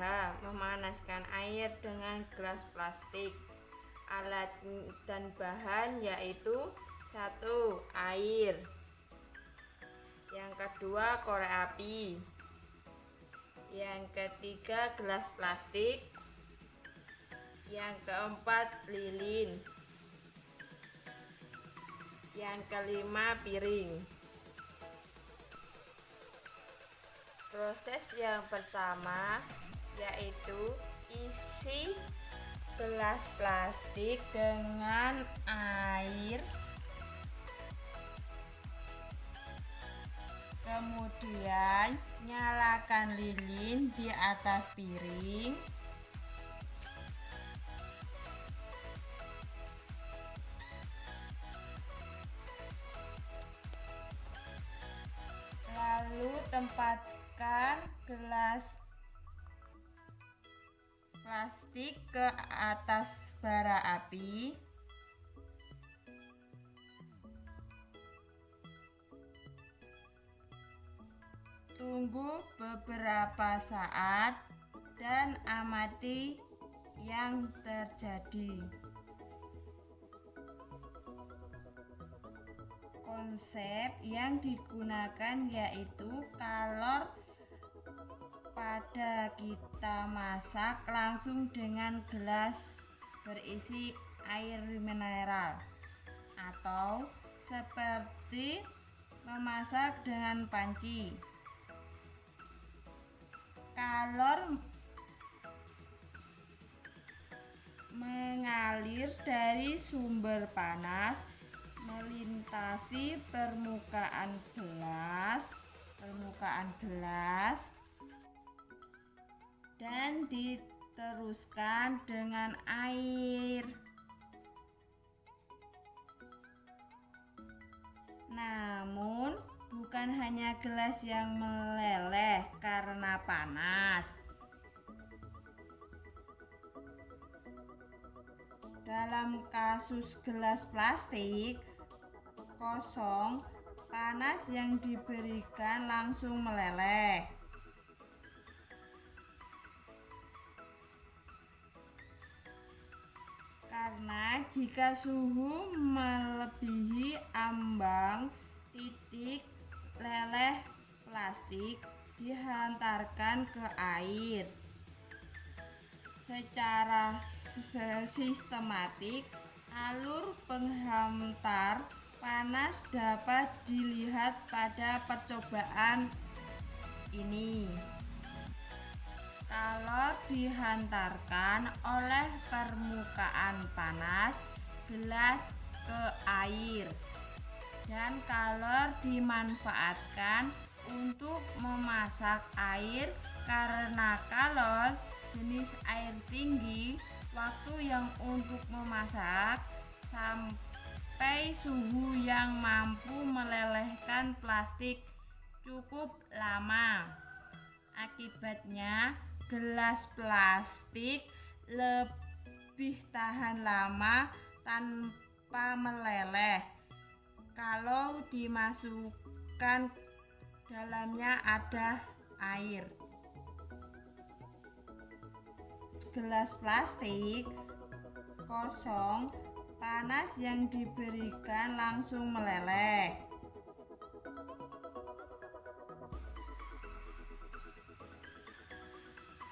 usaha memanaskan air dengan gelas plastik. Alat dan bahan yaitu 1. Air. Yang kedua, korek api. Yang ketiga, gelas plastik. Yang keempat, lilin. Yang kelima, piring. Proses yang pertama yaitu isi gelas plastik dengan air. Kemudian nyalakan lilin di atas piring. Lalu tempatkan gelas plastik ke atas bara api. Tunggu beberapa saat dan amati yang terjadi. Konsep yang digunakan yaitu kalor pada kita masak langsung dengan gelas berisi air mineral, atau seperti memasak dengan panci. Kalor mengalir dari sumber panas melintasi permukaan gelas dan diteruskan dengan air. Namun, bukan hanya gelas yang meleleh karena panas. Dalam kasus gelas plastik kosong, panas yang diberikan langsung meleleh. Karena jika suhu melebihi ambang titik leleh, plastik dihantarkan ke air. Secara sistematik, alur penghantar panas dapat dilihat pada percobaan ini. Kalor dihantarkan oleh permukaan panas gelas ke air, dan kalor dimanfaatkan untuk memasak air karena kalor jenis air tinggi, waktu yang untuk memasak sampai suhu yang mampu melelehkan plastik cukup lama. Akibatnya, gelas plastik lebih tahan lama tanpa meleleh kalau dimasukkan dalamnya ada air. Gelas plastik kosong, panas yang diberikan langsung meleleh.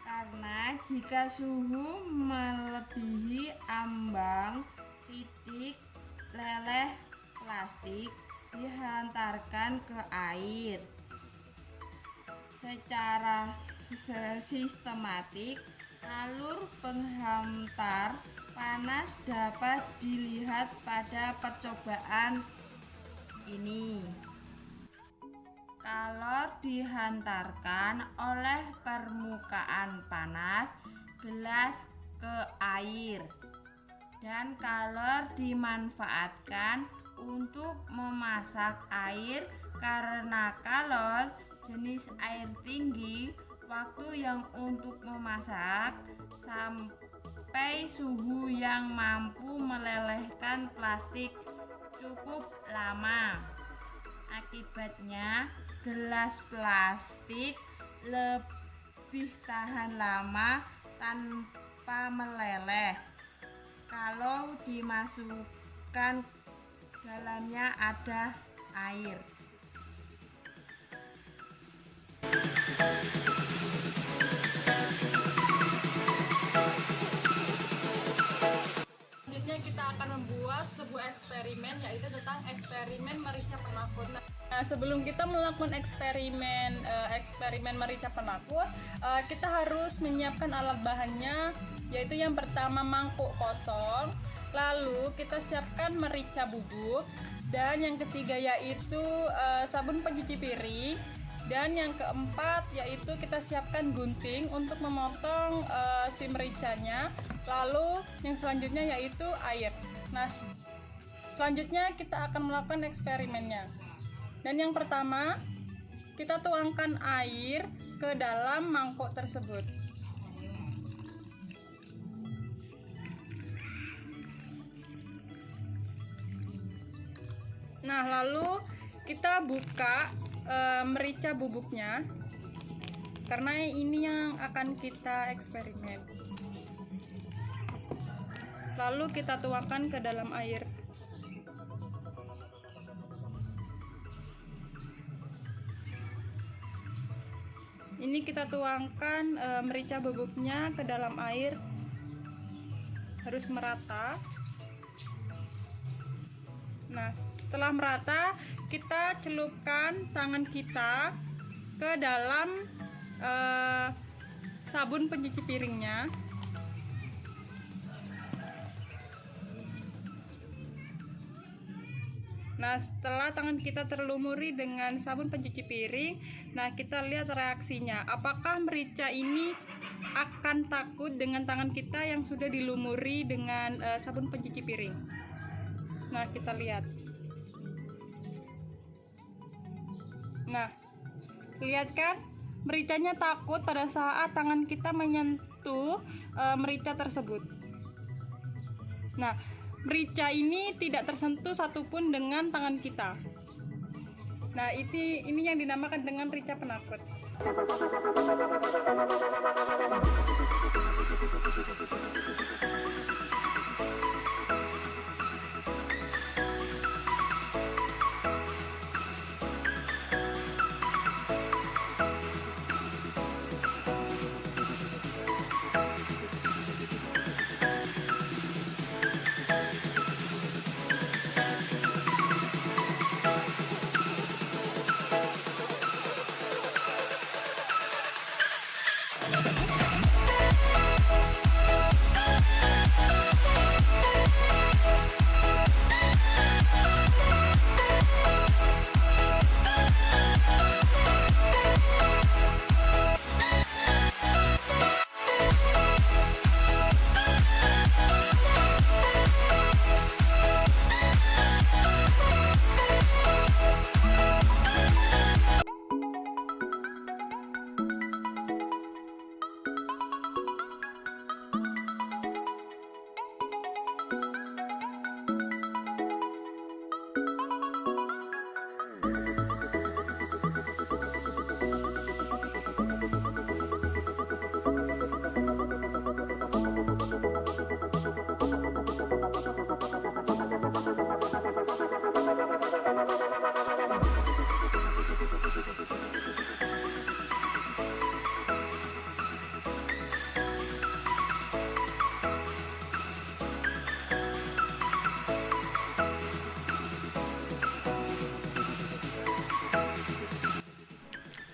Karena jika suhu melebihi ambang titik leleh, plastik dihantarkan ke air. Secara sistematik, alur penghantar panas dapat dilihat pada percobaan ini. Kalor dihantarkan oleh permukaan panas gelas ke air, dan kalor dimanfaatkan untuk memasak air karena kalor jenis air tinggi, waktu yang untuk memasak sampai suhu yang mampu melelehkan plastik cukup lama. Akibatnya, gelas plastik lebih lebih tahan lama tanpa meleleh kalau dimasukkan dalamnya ada air. Selanjutnya kita akan membuat sebuah eksperimen, yaitu tentang eksperimen merica penakut. Nah, sebelum kita melakukan eksperimen merica penakut, kita harus menyiapkan alat bahannya, yaitu yang pertama mangkuk kosong, lalu kita siapkan merica bubuk, dan yang ketiga yaitu sabun pencuci piring, dan yang keempat yaitu kita siapkan gunting untuk memotong si mericanya. Lalu yang selanjutnya yaitu air. Nah, selanjutnya kita akan melakukan eksperimennya. Dan yang pertama, kita tuangkan air ke dalam mangkuk tersebut. Nah, lalu kita buka merica bubuknya, karena ini yang akan kita eksperimen. Lalu kita tuangkan ke dalam air. Ini kita tuangkan merica bubuknya ke dalam air, harus merata. Nah, setelah merata, kita celupkan tangan kita ke dalam sabun pencuci piringnya. Nah, setelah tangan kita terlumuri dengan sabun pencuci piring, nah kita lihat reaksinya. Apakah merica ini akan takut dengan tangan kita yang sudah dilumuri dengan sabun pencuci piring? Nah, kita lihat. Nah, lihat kan? Mericanya takut pada saat tangan kita menyentuh merica tersebut. Nah, merica ini tidak tersentuh satupun dengan tangan kita. Nah, ini yang dinamakan dengan merica penakut.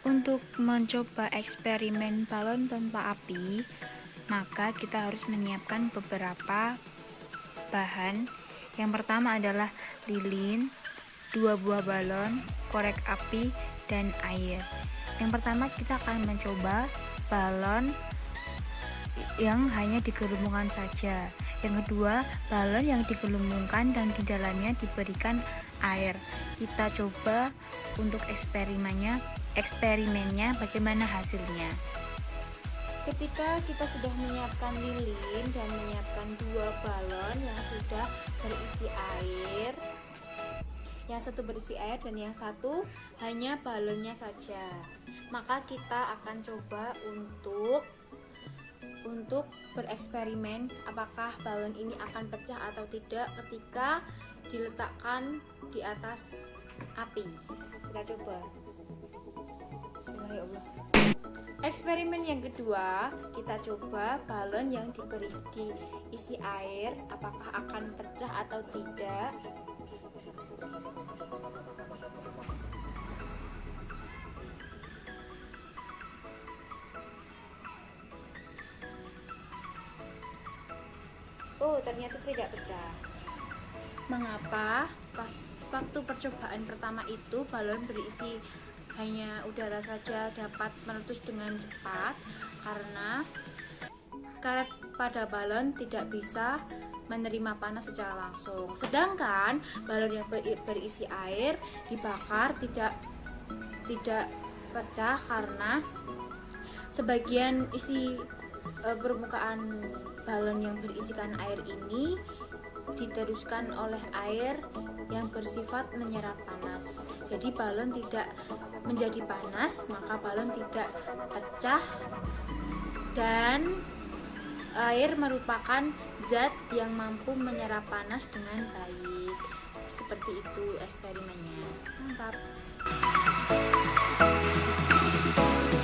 Untuk mencoba eksperimen balon tanpa api, maka kita harus menyiapkan beberapa bahan. Yang pertama adalah lilin, 2 buah balon, korek api, dan air. Yang pertama kita akan mencoba balon yang hanya digelembungkan saja. Yang kedua, balon yang digelembungkan dan di dalamnya diberikan air. Kita coba untuk eksperimennya bagaimana hasilnya. Ketika kita sudah menyiapkan lilin dan menyiapkan 2 balon yang sudah berisi air, Yang satu berisi air dan yang satu hanya balonnya saja. Maka kita akan coba untuk bereksperimen apakah balon ini akan pecah atau tidak ketika diletakkan di atas api. Kita coba. Bismillahirrahmanirrahim. Eksperimen yang kedua, kita coba balon yang diisi air apakah akan pecah atau tidak. Oh, ternyata tidak pecah. Mengapa? Pas waktu percobaan pertama itu balon berisi hanya udara saja dapat meletus dengan cepat karena karet pada balon tidak bisa menerima panas secara langsung. Sedangkan balon yang berisi air dibakar tidak pecah karena sebagian isi permukaan balon yang berisikan air ini diteruskan oleh air yang bersifat menyerap panas. Jadi balon tidak menjadi panas, maka balon tidak pecah, dan air merupakan zat yang mampu menyerap panas dengan baik. Seperti itu eksperimennya. Mantap.